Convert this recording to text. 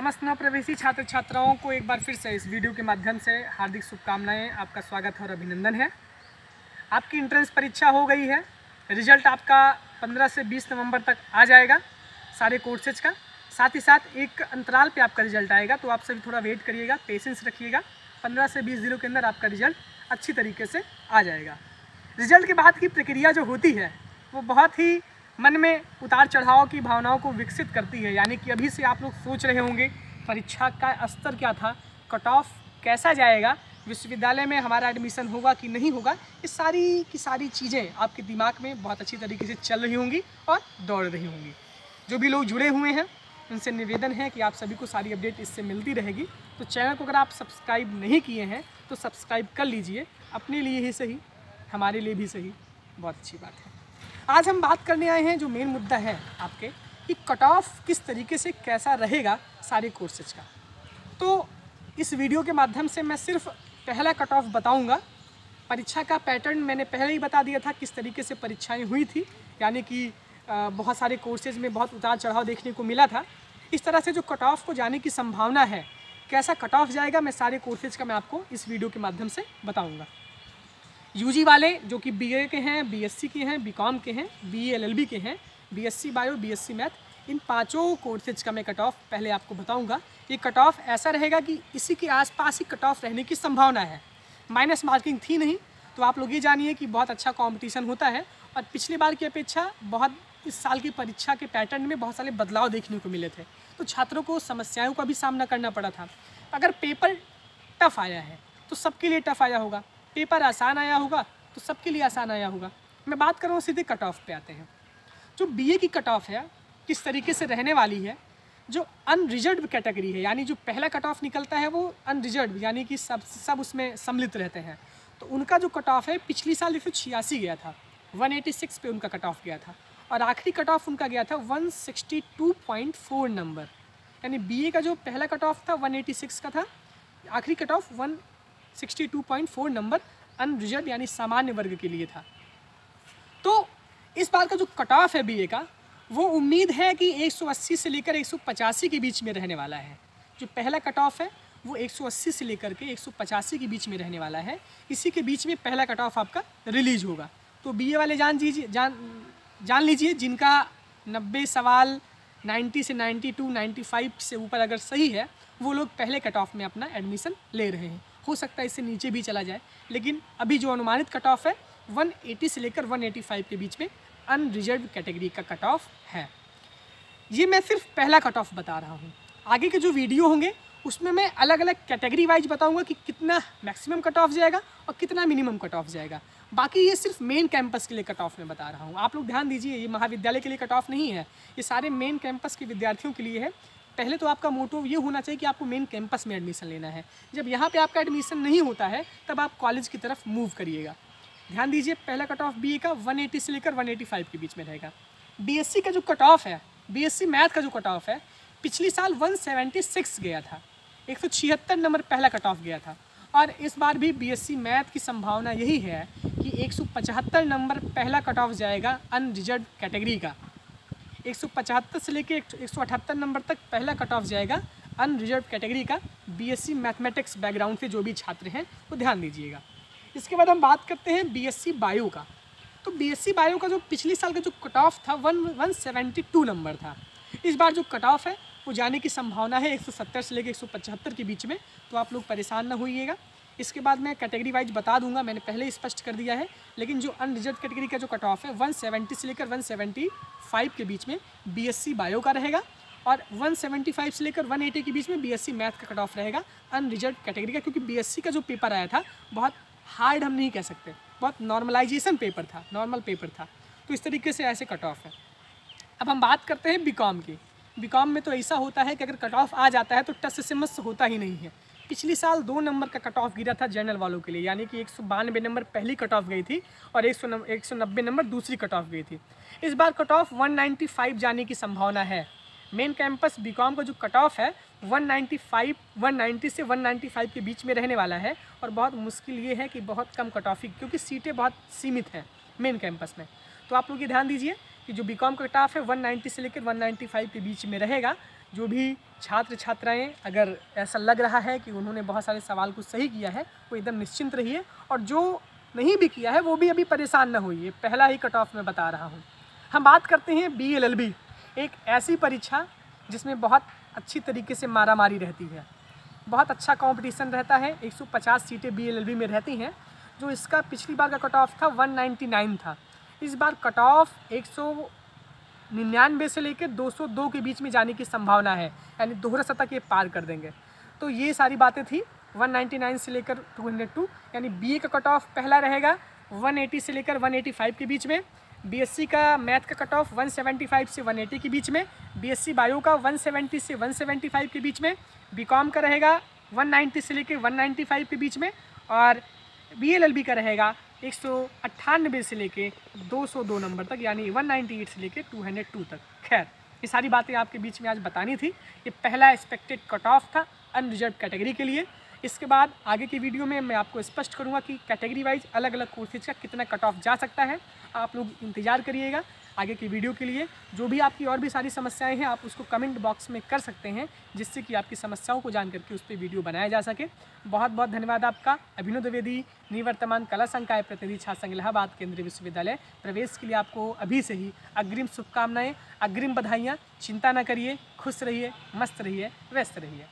समस्त नवप्रवेशी छात्र छात्राओं को एक बार फिर से इस वीडियो के माध्यम से हार्दिक शुभकामनाएं, आपका स्वागत और अभिनंदन है। आपकी एंट्रेंस परीक्षा हो गई है। रिजल्ट आपका 15 से 20 नवंबर तक आ जाएगा सारे कोर्सेज का। साथ ही साथ एक अंतराल पे आपका रिजल्ट आएगा, तो आप सभी थोड़ा वेट करिएगा, पेशेंस रखिएगा। 15 से 20 दिनों के अंदर आपका रिजल्ट अच्छी तरीके से आ जाएगा। रिजल्ट के बाद की प्रक्रिया जो होती है वो बहुत ही मन में उतार चढ़ाव की भावनाओं को विकसित करती है। यानी कि अभी से आप लोग सोच रहे होंगे परीक्षा का स्तर क्या था, कट ऑफ कैसा जाएगा, विश्वविद्यालय में हमारा एडमिशन होगा कि नहीं होगा। ये सारी की सारी चीज़ें आपके दिमाग में बहुत अच्छी तरीके से चल रही होंगी और दौड़ रही होंगी। जो भी लोग जुड़े हुए हैं उनसे निवेदन है कि आप सभी को सारी अपडेट इससे मिलती रहेगी। तो चैनल को अगर आप सब्सक्राइब नहीं किए हैं तो सब्सक्राइब कर लीजिए, अपने लिए ही सही, हमारे लिए भी सही। बहुत अच्छी बात है। आज हम बात करने आए हैं, जो मेन मुद्दा है आपके, कि कट ऑफ किस तरीके से कैसा रहेगा सारे कोर्सेज का। तो इस वीडियो के माध्यम से मैं सिर्फ पहला कट ऑफ बताऊंगा। परीक्षा का पैटर्न मैंने पहले ही बता दिया था किस तरीके से परीक्षाएं हुई थी, यानी कि बहुत सारे कोर्सेज में बहुत उतार चढ़ाव देखने को मिला था। इस तरह से जो कट ऑफ को जाने की संभावना है, कैसा कट ऑफ जाएगा, मैं सारे कोर्सेज का मैं आपको इस वीडियो के माध्यम से बताऊँगा। यूजी वाले जो कि बीए के हैं, बीएससी के हैं, बीकॉम के हैं, बीए एलएलबी के हैं, बीएससी बायो, बीएससी मैथ, इन पांचों कोर्सेज का मैं कट ऑफ पहले आपको बताऊंगा। ये कट ऑफ ऐसा रहेगा कि इसी के आसपास ही कट ऑफ रहने की संभावना है। माइनस मार्किंग थी नहीं, तो आप लोग ये जानिए कि बहुत अच्छा कंपटीशन होता है और पिछली बार की अपेक्षा बहुत इस साल की परीक्षा के पैटर्न में बहुत सारे बदलाव देखने को मिले थे। तो छात्रों को समस्याओं का भी सामना करना पड़ा था। अगर पेपर टफ आया है तो सबके लिए टफ आया होगा, पेपर आसान आया होगा तो सबके लिए आसान आया होगा। मैं बात कर रहा हूँ, सीधे कट ऑफ पे आते हैं। जो बीए की कट ऑफ है किस तरीके से रहने वाली है, जो अनरिजर्व्ड कैटेगरी है, यानी जो पहला कट ऑफ निकलता है वो अनरिजर्व्ड, यानी कि सब उसमें सम्मिलित रहते हैं, तो उनका जो कट ऑफ है पिछली साल 186 गया था, 186 पे उनका कट ऑफ गया था। और आखिरी कट ऑफ उनका गया था 162.4 नंबर। यानी बीए का जो पहला कट ऑफ था 186 का था, आखिरी कट ऑफ 162.4 नंबर अनरिजर्व यानी सामान्य वर्ग के लिए था। तो इस बार का जो कट ऑफ है बीए का, वो उम्मीद है कि 180 से लेकर 185 के बीच में रहने वाला है। जो पहला कट ऑफ है वो 180 से लेकर के 185 के बीच में रहने वाला है। इसी के बीच में पहला कट ऑफ आपका रिलीज होगा। तो बीए वाले जान लीजिए जिनका 90 सवाल 90 से 92, 95 से ऊपर अगर सही है, वो लोग पहले कट ऑफ में अपना एडमिशन ले रहे हैं। हो सकता है इससे नीचे भी चला जाए, लेकिन अभी जो अनुमानित कट ऑफ है 180 से लेकर 185 के बीच में अनरिजर्व कैटेगरी का कट ऑफ है। ये मैं सिर्फ पहला कट ऑफ बता रहा हूँ। आगे के जो वीडियो होंगे उसमें मैं अलग अलग कैटेगरी वाइज बताऊँगा कि कितना मैक्सिमम कट ऑफ जाएगा और कितना मिनिमम कट ऑफ जाएगा। बाकी ये सिर्फ मेन कैंपस के लिए कट ऑफ में बता रहा हूँ। आप लोग ध्यान दीजिए, ये महाविद्यालय के लिए कट ऑफ नहीं है, ये सारे मेन कैंपस के विद्यार्थियों के लिए है। पहले तो आपका मोटो ये होना चाहिए कि आपको मेन कैंपस में एडमिशन लेना है। जब यहाँ पे आपका एडमिशन नहीं होता है तब आप कॉलेज की तरफ मूव करिएगा। ध्यान दीजिए, पहला कट ऑफ बीए का 180 से लेकर 185 के बीच में रहेगा। बीएससी का जो कट ऑफ है, बीएससी मैथ का जो कट ऑफ है, पिछली साल 176 गया था, 176 नंबर पहला कट ऑफ गया था। और इस बार भी बीएससी मैथ की संभावना यही है कि 175 नंबर पहला कट ऑफ जाएगा अनरिजर्व कैटेगरी का। 175 से लेकर 178 नंबर तक पहला कट ऑफ जाएगा अनरिजर्व कैटेगरी का। बीएससी मैथमेटिक्स बैकग्राउंड के जो भी छात्र हैं वो ध्यान दीजिएगा। इसके बाद हम बात करते हैं बीएससी बायो का। तो बीएससी बायो का जो पिछली साल का जो कट ऑफ था 172 नंबर था। इस बार जो कट ऑफ है वो जाने की संभावना है 170 से लेकर 175 के बीच में, तो आप लोग परेशान ना होइएगा। इसके बाद मैं कैटेगरी वाइज बता दूंगा, मैंने पहले ही स्पष्ट कर दिया है। लेकिन जो अनरिजर्व कैटेगरी का जो कट ऑफ है 170 से लेकर 175 के बीच में बीएससी बायो का रहेगा, और 175 से लेकर 180 के बीच में बीएससी मैथ का कट ऑफ रहेगा अनरिजर्व कैटेगरी का। क्योंकि बीएससी का जो पेपर आया था बहुत हार्ड हम नहीं कह सकते, बहुत नॉर्मलाइजेशन पेपर था, नॉर्मल पेपर था। तो इस तरीके से ऐसे कट ऑफ है। अब हम बात करते हैं बीकॉम की। बीकॉम में तो ऐसा होता है कि अगर कट ऑफ आ जाता है तो टस से मस होता ही नहीं है। पिछली साल 2 नंबर का कट ऑफ गिरा था जनरल वालों के लिए, यानी कि 192 नंबर पहली कट ऑफ गई थी और 190 नंबर दूसरी कट ऑफ गई थी। इस बार कट ऑफ 195 जाने की संभावना है। मेन कैंपस बीकॉम का जो कट ऑफ है 190 से 195 के बीच में रहने वाला है। और बहुत मुश्किल ये है कि बहुत कम कट ऑफ ही, क्योंकि सीटें बहुत सीमित हैं मेन कैंपस में। तो आप लोग ये ध्यान दीजिए कि जो बीकॉम का कट ऑफ है 190 से लेकर 195 के बीच में रहेगा। जो भी छात्र छात्राएं अगर ऐसा लग रहा है कि उन्होंने बहुत सारे सवाल को सही किया है, वो एकदम निश्चिंत रहिए, और जो नहीं भी किया है वो भी अभी परेशान न होइए, पहला ही कट ऑफ मैं बता रहा हूँ। हम बात करते हैं BLLB, एक ऐसी परीक्षा जिसमें बहुत अच्छी तरीके से मारामारी रहती है, बहुत अच्छा कंपटीशन रहता है। 150 सीटें BLLB में रहती हैं, जो इसका पिछली बार का कट ऑफ था 199 था। इस बार कट ऑफ 199 से लेकर 202 के बीच में जाने की संभावना है, यानी दोहरा शतक ये पार कर देंगे। तो ये सारी बातें थी 199 से लेकर 202, यानी BA का कट ऑफ पहला रहेगा 180 से लेकर 185 के बीच में। BSc का मैथ का कट ऑफ 175 से 180 के बीच में। BSc बायो का 170 से 175 के बीच में। BCom का रहेगा 190 से लेकर 195 के बीच में, और BLLB का रहेगा 198 से लेके 202 नंबर तक, यानी 198 से लेके 202 तक। खैर, ये सारी बातें आपके बीच में आज बतानी थी। ये पहला एक्सपेक्टेड कट ऑफ था अनरिजर्व कैटेगरी के लिए। इसके बाद आगे की वीडियो में मैं आपको स्पष्ट करूंगा कि कैटेगरी वाइज अलग अलग कोर्सेज का कितना कट ऑफ जा सकता है। आप लोग इंतज़ार करिएगा आगे की वीडियो के लिए। जो भी आपकी और भी सारी समस्याएं हैं आप उसको कमेंट बॉक्स में कर सकते हैं, जिससे कि आपकी समस्याओं को जान करके उस पर वीडियो बनाया जा सके। बहुत बहुत धन्यवाद आपका। अभिनव द्विवेदी, निवर्तमान कला संकाय प्रतिनिधि छात्र संघ इलाहाबाद केंद्रीय विश्वविद्यालय प्रवेश के लिए आपको अभी से ही अग्रिम शुभकामनाएँ, अग्रिम बधाइयाँ। चिंता न करिए, खुश रहिए, मस्त रहिए, व्यस्त रहिए।